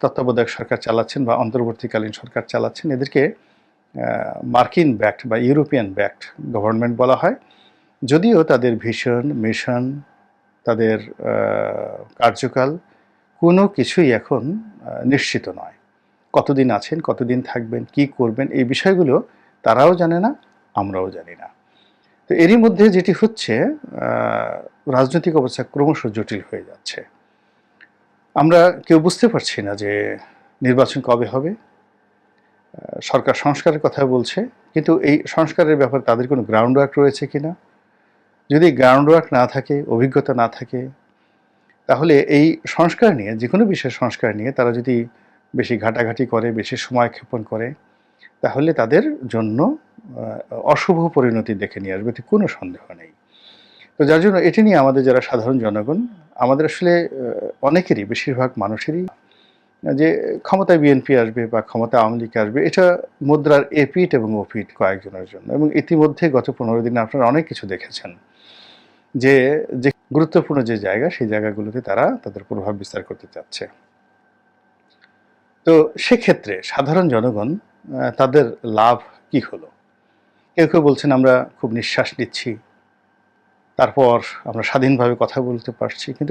তত্ত্বাবধায়ক সরকার চালাচ্ছেন বা অন্তর্বর্তীকালীন সরকার চালাচ্ছেন, এদেরকে মার্কিন ব্যাকড বা ইউরোপিয়ান ব্যাকড গভর্নমেন্ট বলা হয়। যদিও তাদের ভিশন, মিশন, তাদের কার্যকাল কোনো কিছুই এখন নিশ্চিত নয়। কতদিন আছেন, কতদিন থাকবেন, কি করবেন, এই বিষয়গুলো তারাও জানে না, আমরাও জানি না। তো এরই মধ্যে যেটি হচ্ছে, রাজনৈতিক অবস্থা ক্রমশ জটিল হয়ে যাচ্ছে। আমরা কেউ বুঝতে পারছি না যে নির্বাচন কবে হবে। সরকার সংস্কারের কথা বলছে, কিন্তু এই সংস্কারের ব্যাপারে তাদের কোনো গ্রাউন্ড ওয়ার্ক রয়েছে কিনা। যদি গ্রাউন্ড ওয়ার্ক না থাকে, অভিজ্ঞতা না থাকে, তাহলে এই সংস্কার নিয়ে, যে কোনো বিষয়ের সংস্কার নিয়ে তারা যদি বেশি ঘাটাঘাটি করে, বেশি সময় ক্ষেপণ করে, তাহলে তাদের জন্য অশুভ পরিণতি দেখে নিয়ে আসবে, এতে কোনো সন্দেহ নেই। তো যার জন্য এটি নিয়ে আমাদের যারা সাধারণ জনগণ, আমাদের আসলে অনেকেরই, বেশিরভাগ মানুষেরই, যে ক্ষমতায় বিএনপি আসবে বা ক্ষমতায় আওয়ামী লীগ আসবে, এটা মুদ্রার এপিঠ এবং ওপিঠ কয়েকজনের জন্য। এবং ইতিমধ্যে গত 15 দিনে আপনারা অনেক কিছু দেখেছেন যে যে গুরুত্বপূর্ণ যে জায়গা, সেই জায়গাগুলোতে তারা তাদের প্রভাব বিস্তার করতে চাচ্ছে। তো সেক্ষেত্রে সাধারণ জনগণ, তাদের লাভ কি হলো? কেউ কেউ বলছেন আমরা খুব নিঃশ্বাস নিচ্ছি, তারপর আমরা স্বাধীনভাবে কথা বলতে পারছি, কিন্তু